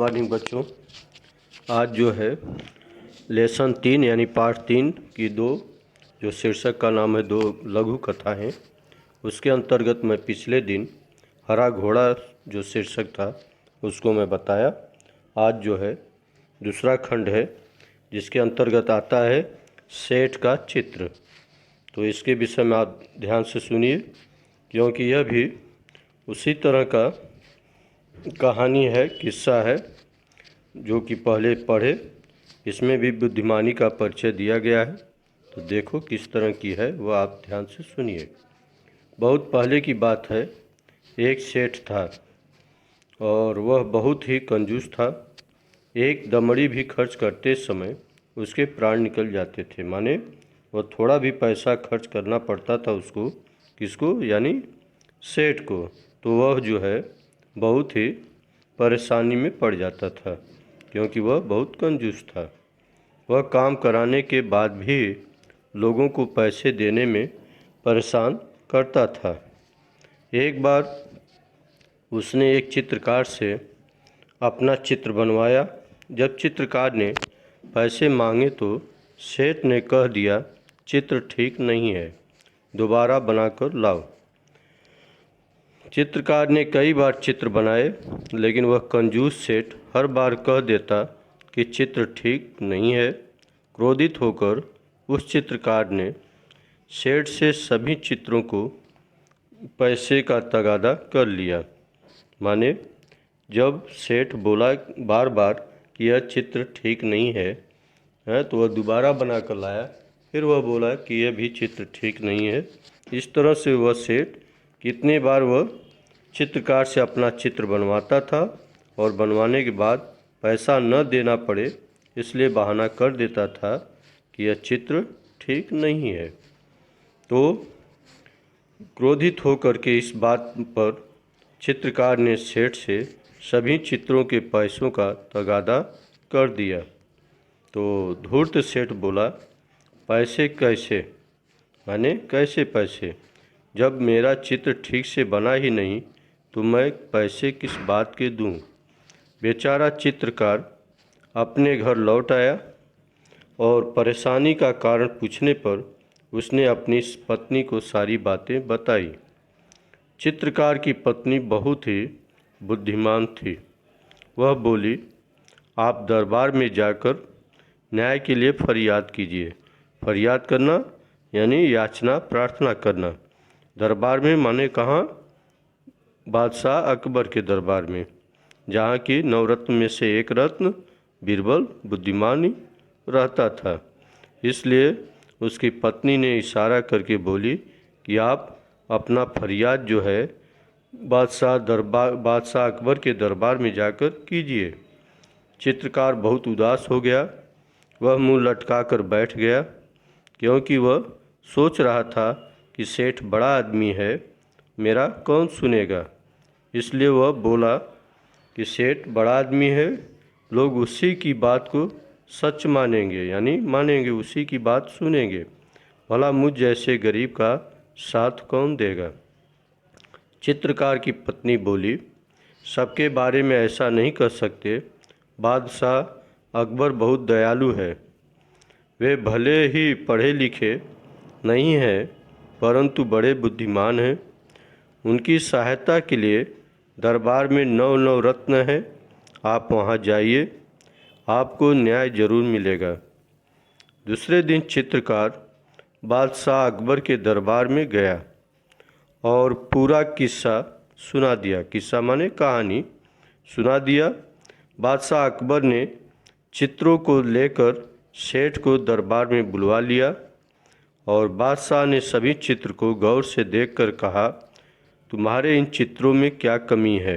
Morning बच्चों। आज जो है लेसन 3 यानी पाठ 3 की जो शीर्षक का नाम है 2 लघु कथा हैं, उसके अंतर्गत मैं पिछले दिन हरा घोड़ा जो शीर्षक था उसको मैं बताया। आज जो है दूसरा खंड है जिसके अंतर्गत आता है सेठ का चित्र। तो इसके विषय में आप ध्यान से सुनिए, क्योंकि यह भी उसी तरह का कहानी है, किस्सा है जो कि पहले पढ़े। इसमें भी बुद्धिमानी का परिचय दिया गया है, तो देखो किस तरह की है वह आप ध्यान से सुनिए। बहुत पहले की बात है, एक सेठ था और वह बहुत ही कंजूस था। एक दमड़ी भी खर्च करते समय उसके प्राण निकल जाते थे, माने वह थोड़ा भी पैसा खर्च करना पड़ता था उसको, किसको, यानी सेठ को, तो वह जो है बहुत ही परेशानी में पड़ जाता था, क्योंकि वह बहुत कंजूस था। वह काम कराने के बाद भी लोगों को पैसे देने में परेशान करता था। एक बार उसने एक चित्रकार से अपना चित्र बनवाया। जब चित्रकार ने पैसे मांगे तो सेठ ने कह दिया, चित्र ठीक नहीं है, दोबारा बनाकर लाओ। चित्रकार ने कई बार चित्र बनाए, लेकिन वह कंजूस सेठ हर बार कह देता कि चित्र ठीक नहीं है। क्रोधित होकर उस चित्रकार ने सेठ से सभी चित्रों को पैसे का तगादा कर लिया। माने जब सेठ बोला बार बार कि यह चित्र ठीक नहीं है, तो वह दोबारा बना कर लाया। फिर वह बोला कि यह भी चित्र ठीक नहीं है। इस तरह से वह सेठ कितने बार वह चित्रकार से अपना चित्र बनवाता था और बनवाने के बाद पैसा न देना पड़े इसलिए बहाना कर देता था कि यह चित्र ठीक नहीं है। तो क्रोधित होकर के इस बात पर चित्रकार ने सेठ से सभी चित्रों के पैसों का तगादा कर दिया। तो धूर्त सेठ बोला, पैसे कैसे, माने कैसे पैसे, जब मेरा चित्र ठीक से बना ही नहीं तो मैं पैसे किस बात के दूं। बेचारा चित्रकार अपने घर लौट आया और परेशानी का कारण पूछने पर उसने अपनी पत्नी को सारी बातें बताई। चित्रकार की पत्नी बहुत ही बुद्धिमान थी। वह बोली, आप दरबार में जाकर न्याय के लिए फरियाद कीजिए। फरियाद करना यानी याचना, प्रार्थना करना। दरबार में माने कहाँ, बादशाह अकबर के दरबार में, जहाँ की नवरत्न में से एक रत्न बीरबल बुद्धिमानी रहता था। इसलिए उसकी पत्नी ने इशारा करके बोली कि आप अपना फरियाद जो है बादशाह अकबर के दरबार में जाकर कीजिए। चित्रकार बहुत उदास हो गया। वह मुंह लटका कर बैठ गया, क्योंकि वह सोच रहा था कि सेठ बड़ा आदमी है, मेरा कौन सुनेगा। इसलिए वह बोला कि सेठ बड़ा आदमी है, लोग उसी की बात को सच मानेंगे, यानी मानेंगे, उसी की बात सुनेंगे, भला मुझ जैसे गरीब का साथ कौन देगा। चित्रकार की पत्नी बोली, सबके बारे में ऐसा नहीं कर सकते। बादशाह अकबर बहुत दयालु है। वे भले ही पढ़े लिखे नहीं हैं, परंतु बड़े बुद्धिमान हैं। उनकी सहायता के लिए दरबार में 9 रत्न हैं। आप वहाँ जाइए, आपको न्याय जरूर मिलेगा। दूसरे दिन चित्रकार बादशाह अकबर के दरबार में गया और पूरा किस्सा सुना दिया। किस्सा माने कहानी सुना दिया। बादशाह अकबर ने चित्रों को लेकर सेठ को दरबार में बुलवा लिया और बादशाह ने सभी चित्र को गौर से देखकर कहा, तुम्हारे इन चित्रों में क्या कमी है।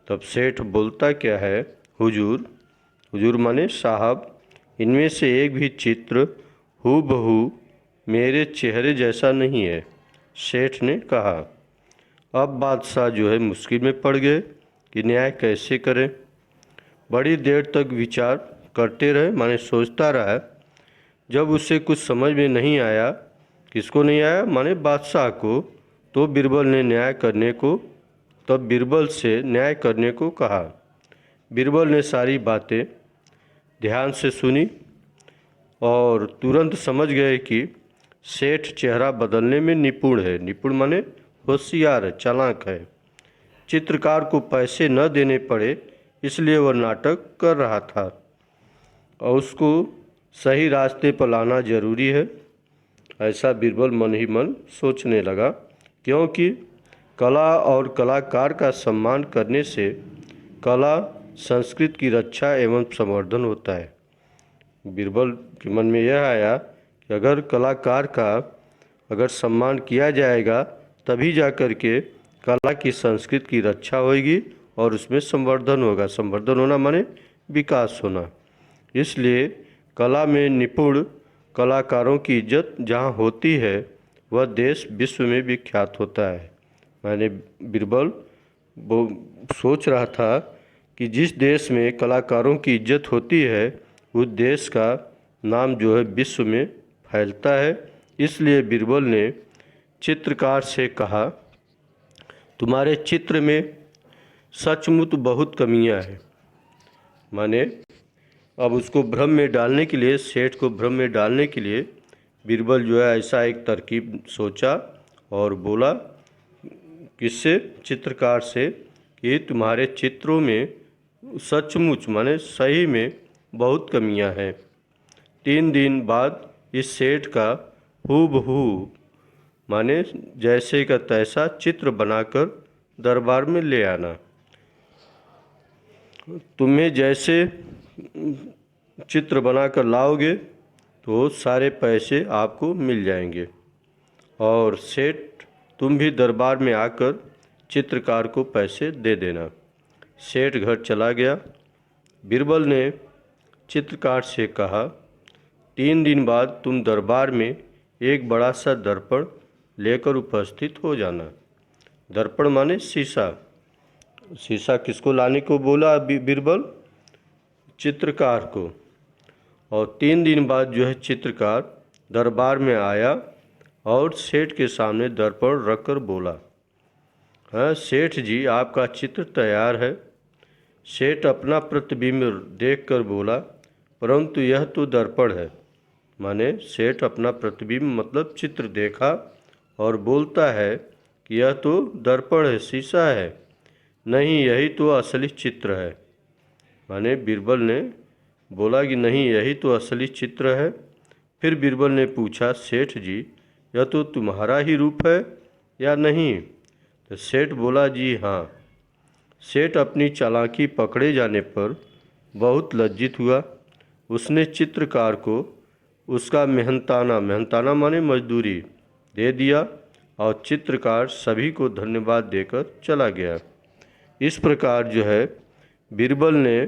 तब सेठ बोलता क्या है, हुजूर, हुजूर माने साहब, इनमें से एक भी चित्र हूबहू मेरे चेहरे जैसा नहीं है। सेठ ने कहा। अब बादशाह जो है मुश्किल में पड़ गए कि न्याय कैसे करें। बड़ी देर तक विचार करते रहे, माने सोचता रहा। जब उसे कुछ समझ में नहीं आया, किसको नहीं आया, माने बादशाह को, तो बीरबल से न्याय करने को कहा। बीरबल ने सारी बातें ध्यान से सुनी और तुरंत समझ गए कि सेठ चेहरा बदलने में निपुण है। निपुण माने होशियार है, चालाक है। चित्रकार को पैसे न देने पड़े इसलिए वह नाटक कर रहा था और उसको सही रास्ते पर लाना जरूरी है। ऐसा बीरबल मन ही मन सोचने लगा, क्योंकि कला और कलाकार का सम्मान करने से कला संस्कृति की रक्षा एवं संवर्धन होता है। बीरबल के मन में यह आया कि अगर कलाकार का अगर सम्मान किया जाएगा तभी जा कर के कला की संस्कृति की रक्षा होगी और उसमें संवर्धन होगा। संवर्धन होना माने विकास होना। इसलिए कला में निपुण कलाकारों की इज्जत जहाँ होती है वह देश विश्व में विख्यात होता है। मैंने बीरबल वो सोच रहा था कि जिस देश में कलाकारों की इज्जत होती है उस देश का नाम जो है विश्व में फैलता है। इसलिए बीरबल ने चित्रकार से कहा, तुम्हारे चित्र में सचमुच बहुत कमियां हैं। माने अब उसको भ्रम में डालने के लिए, सेठ को भ्रम में डालने के लिए बीरबल जो है ऐसा एक तरकीब सोचा और बोला किससे, चित्रकार से, कि तुम्हारे चित्रों में सचमुच माने सही में बहुत कमियां हैं। 3 दिन बाद इस सेठ का हूबहू माने जैसे का तैसा चित्र बनाकर दरबार में ले आना। तुम्हें जैसे चित्र बनाकर लाओगे तो सारे पैसे आपको मिल जाएंगे। और सेठ तुम भी दरबार में आकर चित्रकार को पैसे दे देना। सेठ घर चला गया। बीरबल ने चित्रकार से कहा, 3 दिन बाद तुम दरबार में एक बड़ा सा दर्पण लेकर उपस्थित हो जाना। दर्पण माने शीशा। शीशा किसको लाने को बोला बीरबल? चित्रकार को। और 3 दिन बाद जो है चित्रकार दरबार में आया और सेठ के सामने दर्पण रखकर बोला, हाँ सेठ जी, आपका चित्र तैयार है। सेठ अपना प्रतिबिंब देखकर बोला, परंतु यह तो दर्पण है। माने सेठ अपना प्रतिबिंब मतलब चित्र देखा और बोलता है कि यह तो दर्पण है, शीशा है, नहीं यही तो असली चित्र है। माने बीरबल ने बोला कि नहीं यही तो असली चित्र है। फिर बीरबल ने पूछा, सेठ जी यह तो तुम्हारा ही रूप है या नहीं? तो सेठ बोला, जी हाँ। सेठ अपनी चालाकी पकड़े जाने पर बहुत लज्जित हुआ। उसने चित्रकार को उसका मेहनताना माने मजदूरी दे दिया और चित्रकार सभी को धन्यवाद देकर चला गया। इस प्रकार जो है बीरबल ने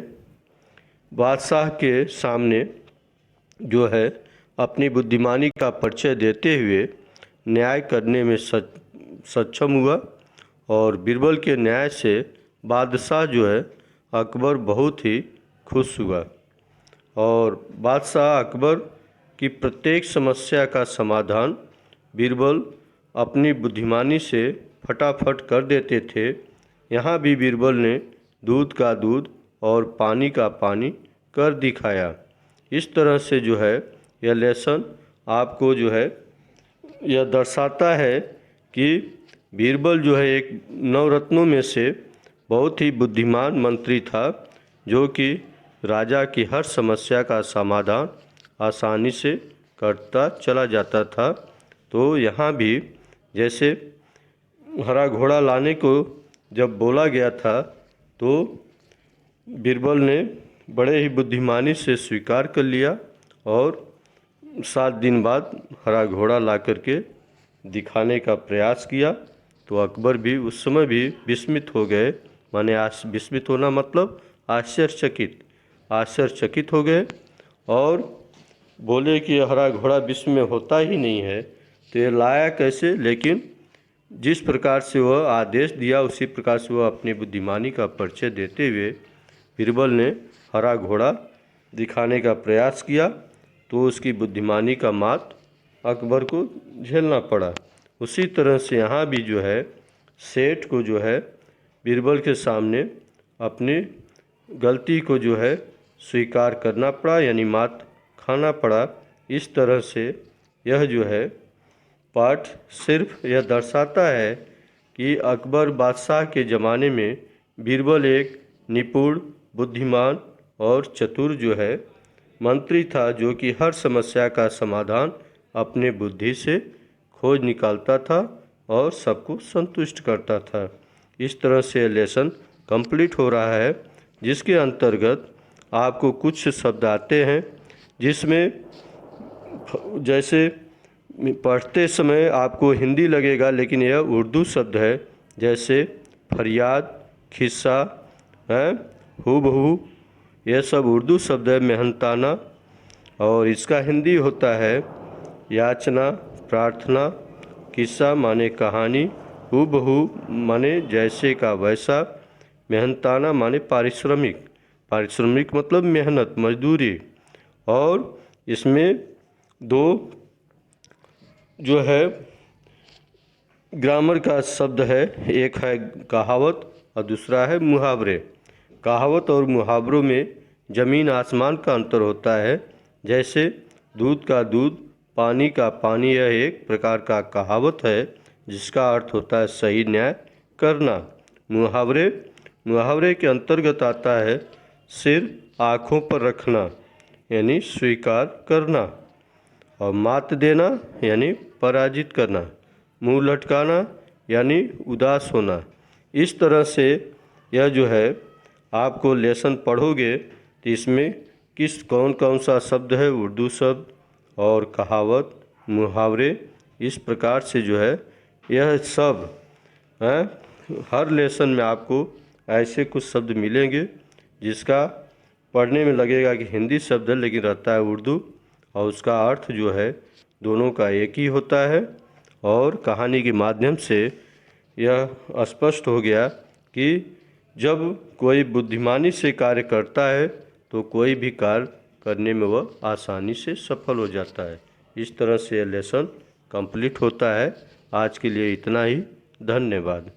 बादशाह के सामने जो है अपनी बुद्धिमानी का परिचय देते हुए न्याय करने में सक्षम हुआ। और बीरबल के न्याय से बादशाह जो है अकबर बहुत ही खुश हुआ। और बादशाह अकबर की प्रत्येक समस्या का समाधान बीरबल अपनी बुद्धिमानी से फटाफट कर देते थे। यहाँ भी बीरबल ने दूध का दूध और पानी का पानी कर दिखाया। इस तरह से जो है यह लेसन आपको जो है यह दर्शाता है कि बीरबल जो है एक नवरत्नों में से बहुत ही बुद्धिमान मंत्री था, जो कि राजा की हर समस्या का समाधान आसानी से करता चला जाता था। तो यहाँ भी जैसे हरा घोड़ा लाने को जब बोला गया था तो बीरबल ने बड़े ही बुद्धिमानी से स्वीकार कर लिया और 7 दिन बाद हरा घोड़ा ला करके दिखाने का प्रयास किया। तो अकबर भी उस समय भी विस्मित हो गए। माने विस्मित होना मतलब आश्चर्यचकित हो गए और बोले कि हरा घोड़ा विश्व में होता ही नहीं है, तो ये लाया कैसे? लेकिन जिस प्रकार से वह आदेश दिया उसी प्रकार से वह अपनी बुद्धिमानी का परिचय देते हुए बीरबल ने हरा घोड़ा दिखाने का प्रयास किया। तो उसकी बुद्धिमानी का मात अकबर को झेलना पड़ा। उसी तरह से यहाँ भी जो है सेठ को जो है बीरबल के सामने अपनी गलती को जो है स्वीकार करना पड़ा, यानी मात खाना पड़ा। इस तरह से यह जो है पाठ सिर्फ यह दर्शाता है कि अकबर बादशाह के ज़माने में बीरबल एक निपुण, बुद्धिमान और चतुर जो है मंत्री था, जो कि हर समस्या का समाधान अपने बुद्धि से खोज निकालता था और सबको संतुष्ट करता था। इस तरह से लेसन कंप्लीट हो रहा है, जिसके अंतर्गत आपको कुछ शब्द आते हैं, जिसमें जैसे पढ़ते समय आपको हिंदी लगेगा लेकिन यह उर्दू शब्द है, जैसे फरियाद, खिस्सा है, हूबहू, यह सब उर्दू शब्द है। मेहनताना, और इसका हिंदी होता है याचना, प्रार्थना। किस्सा माने कहानी, हूबहू माने जैसे का वैसा, मेहनताना माने पारिश्रमिक, पारिश्रमिक मतलब मेहनत, मजदूरी। और इसमें दो जो है ग्रामर का शब्द है, एक है कहावत और दूसरा है मुहावरे। कहावत और मुहावरों में ज़मीन आसमान का अंतर होता है। जैसे दूध का दूध, पानी का पानी, यह एक प्रकार का कहावत है जिसका अर्थ होता है सही न्याय करना। मुहावरे के अंतर्गत आता है सिर आँखों पर रखना, यानी स्वीकार करना, और मात देना यानी पराजित करना, मुंह लटकाना यानी उदास होना। इस तरह से यह जो है आपको लेसन पढ़ोगे तो इसमें कौन कौन सा शब्द है, उर्दू शब्द और कहावत, मुहावरे, इस प्रकार से जो है यह सब है। हर लेसन में आपको ऐसे कुछ शब्द मिलेंगे जिसका पढ़ने में लगेगा कि हिंदी शब्द है लेकिन रहता है उर्दू, और उसका अर्थ जो है दोनों का एक ही होता है। और कहानी के माध्यम से यह स्पष्ट हो गया कि जब कोई बुद्धिमानी से कार्य करता है तो कोई भी कार्य करने में वह आसानी से सफल हो जाता है। इस तरह से यह लेसन कंप्लीट होता है। आज के लिए इतना ही। धन्यवाद।